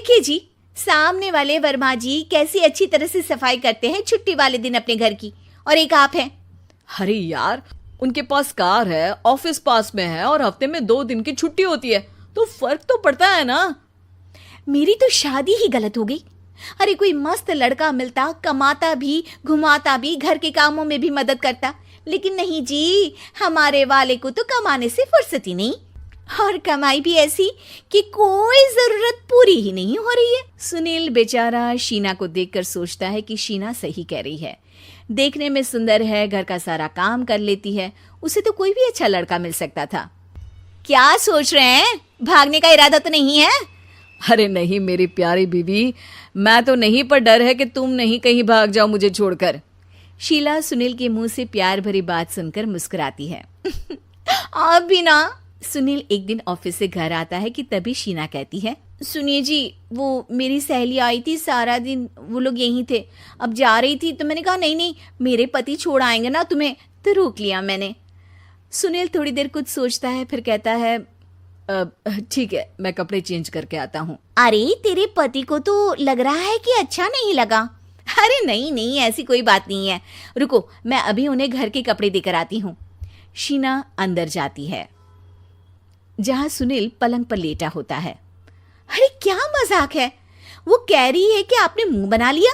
देखिए जी, सामने वाले वर्मा जी कैसी अच्छी तरह से सफाई करते हैं छुट्टी वाले दिन अपने घर की, और एक आप हैं। अरे यार, उनके पास कार है, ऑफिस पास में है और हफ्ते में 2 दिन की छुट्टी होती है, तो फर्क तो पड़ता है ना। मेरी तो शादी ही गलत हो गई। अरे कोई मस्त लड़का मिलता, कमाता भी, घुमाता भी, घर के कामों में भी मदद करता, लेकिन नहीं जी, हमारे वाले को तो कमाने से फुर्सत ही नहीं, और कमाई भी ऐसी कि कोई जरूरत पूरी ही नहीं हो रही है। सुनील बेचारा शीना को देखकर सोचता है कि शीना सही कह रही है। देखने में सुंदर है, घर का सारा काम कर लेती है, उसे तो कोई भी अच्छा लड़का मिल सकता था। क्या सोच रहे हैं? भागने का इरादा तो नहीं है? अरे नहीं मेरी प्यारी बीवी, मैं तो नहीं, पर डर है कि तुम नहीं कहीं भाग जाओ मुझे छोड़कर। शीला सुनील के मुंह से प्यार भरी बात सुनकर मुस्कुराती है। आप भी ना। सुनील एक दिन ऑफिस से घर आता है कि तभी शीना कहती है, सुनिए जी, वो मेरी सहेली आई थी, सारा दिन वो लोग यहीं थे, अब जा रही थी तो मैंने कहा नहीं नहीं, मेरे पति छोड़ आएंगे ना तुम्हें, तो रोक लिया मैंने। सुनील थोड़ी देर कुछ सोचता है, फिर कहता है, ठीक है, मैं कपड़े चेंज करके आता हूँ। अरे तेरे पति को तो लग रहा है कि अच्छा नहीं लगा। अरे नहीं नहीं, ऐसी कोई बात नहीं है, रुको मैं अभी उन्हें घर के कपड़े देकर आती हूँ। शीना अंदर जाती है जहां सुनील पलंग पर लेटा होता है। अरे क्या मजाक है, वो कह रही है कि आपने मुंह बना लिया।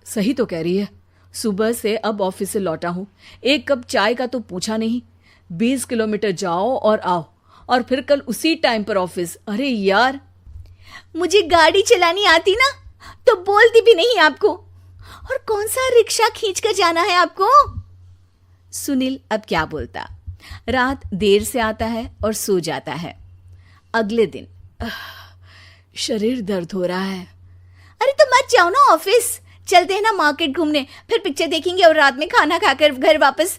सही तो कह रही है, सुबह से अब ऑफिस से लौटा हूँ, एक कप चाय का तो पूछा नहीं, 20 किलोमीटर जाओ और आओ, और फिर कल उसी टाइम पर ऑफिस। अरे यार, मुझे गाड़ी चलानी आती ना तो बोलती भी नहीं आपको, और कौन सा रिक्शा खींच कर जाना है आपको। सुनील अब क्या बोलता। रात देर से आता है और सो जाता है। अगले दिन शरीर दर्द हो रहा है। अरे तो मत जाओ ना ऑफिस, चलते हैं ना मार्केट घूमने, फिर पिक्चर देखेंगे और रात में खाना खाकर घर वापस।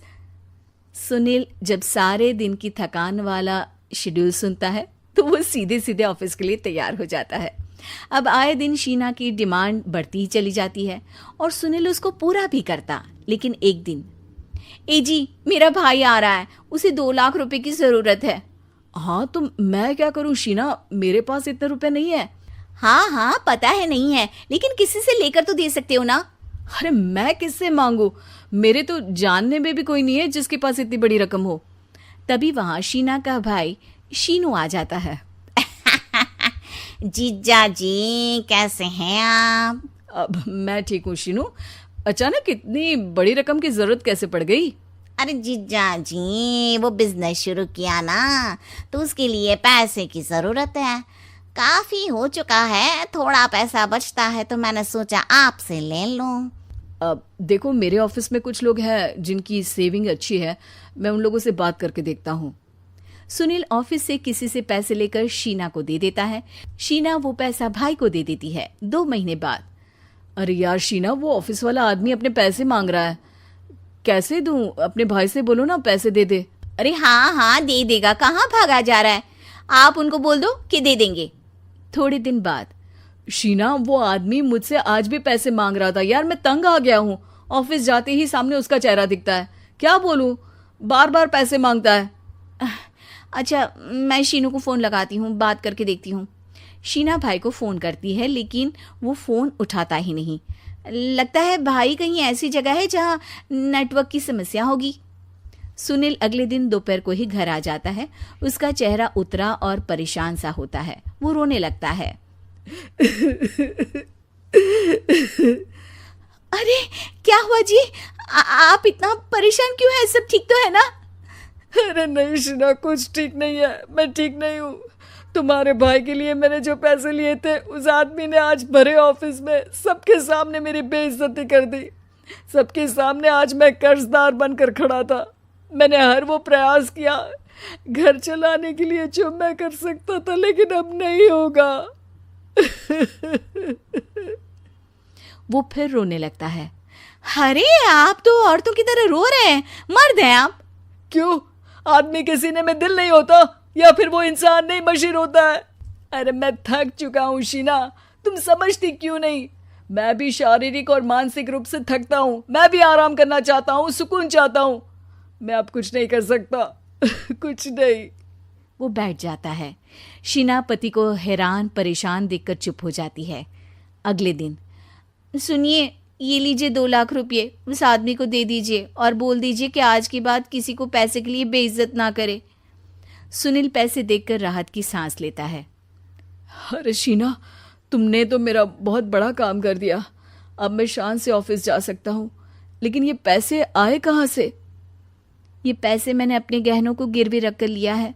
सुनील जब सारे दिन की थकान वाला शेड्यूल सुनता है तो वो सीधे सीधे ऑफिस के लिए तैयार हो जाता है। अब आए दिन शीना की डिमांड बढ़ती ही चली जाती है और सुनील उसको पूरा भी करता। लेकिन एक दिन, ए जी मेरा भाई आ रहा है, उसे 2 लाख रुपए की जरूरत है। हाँ तो मैं क्या करूं शीना, मेरे पास इतने रुपए नहीं है। हाँ हाँ पता है नहीं है, लेकिन किसी से लेकर तो दे सकते हो ना। अरे मैं किससे मांगू, मेरे तो जानने में भी कोई नहीं है जिसके पास इतनी बड़ी रकम हो। तभी वहां शीना का भाई शीनू आ जाता है। जीजा जी कैसे हैं आप? अब मैं ठीक हूँ शीनू, अचानक इतनी बड़ी रकम की जरूरत कैसे पड़ गई? अरे जीजा जी, वो बिजनेस शुरू किया ना, तो उसके लिए पैसे की जरूरत है, काफी हो चुका है, थोड़ा पैसा बचता है तो मैंने सोचा आपसे ले लूं। अब देखो, मेरे ऑफिस में कुछ लोग हैं जिनकी सेविंग अच्छी है, मैं उन लोगों से बात करके देखता हूँ। सुनील ऑफिस से किसी से पैसे लेकर शीना को दे देता है। शीना वो पैसा भाई को दे देती है 2 महीने बाद। अरे यार शीना, वो ऑफिस वाला आदमी अपने पैसे मांग रहा है, कैसे दूं? अपने भाई से बोलो ना पैसे दे दे। अरे हाँ हाँ दे देगा, कहाँ भागा जा रहा है, आप उनको बोल दो कि दे देंगे। थोड़े दिन बाद, शीना वो आदमी मुझसे आज भी पैसे मांग रहा था यार, मैं तंग आ गया हूँ, ऑफिस जाते ही सामने उसका चेहरा दिखता है, क्या बोलूं, बार बार पैसे मांगता है। अच्छा मैं शीनू को फ़ोन लगाती हूँ, बात करके देखती हूँ। शीना भाई को फ़ोन करती है लेकिन वो फ़ोन उठाता ही नहीं। लगता है भाई कहीं ऐसी जगह है जहाँ नेटवर्क की समस्या होगी। सुनील अगले दिन दोपहर को ही घर आ जाता है। उसका चेहरा उतरा और परेशान सा होता है। वो रोने लगता है। अरे क्या हुआ जी, आप इतना परेशान क्यों हैं? सब ठीक तो है ना? अरे नहीं शीना, कुछ ठीक नहीं है, मैं ठीक नहीं हूँ। तुम्हारे भाई के लिए मैंने जो पैसे लिए थे, उस आदमी ने आज भरे ऑफिस में सबके सामने मेरी बेइज्जती कर दी। सबके सामने आज मैं कर्जदार बनकर खड़ा था। मैंने हर वो प्रयास किया घर चलाने के लिए जो मैं कर सकता था, लेकिन अब नहीं होगा। वो फिर रोने लगता है। अरे आप तो औरतों की तरह रो रहे हैं, मर्द हैं आप। क्यों, आदमी के सीने में दिल नहीं होता, या फिर वो इंसान नहीं मशीन होता है? अरे मैं थक चुका हूँ शीना, तुम समझती क्यों नहीं? मैं भी शारीरिक और मानसिक रूप से थकता हूँ, मैं भी आराम करना चाहता हूँ, सुकून चाहता हूँ। मैं अब कुछ नहीं कर सकता। कुछ नहीं। वो बैठ जाता है। शीना पति को हैरान परेशान देखकर चुप हो जाती है। अगले दिन, सुनिए, ये लीजिए 2 लाख रुपये, उस आदमी को दे दीजिए और बोल दीजिए कि आज के बाद किसी को पैसे के लिए बेइज्जत ना करे। सुनील पैसे देखकर राहत की सांस लेता है। अरे शीना, तुमने तो मेरा बहुत बड़ा काम कर दिया। अब मैं शान से ऑफिस जा सकता हूँ, लेकिन ये पैसे आए कहाँ से? ये पैसे मैंने अपने गहनों को गिरवी रख कर लिया है।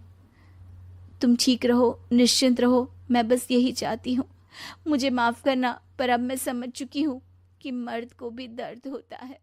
तुम ठीक रहो, निश्चिंत रहो, मैं बस यही चाहती हूँ। मुझे माफ़ करना, पर अब मैं समझ चुकी हूँ कि मर्द को भी दर्द होता है।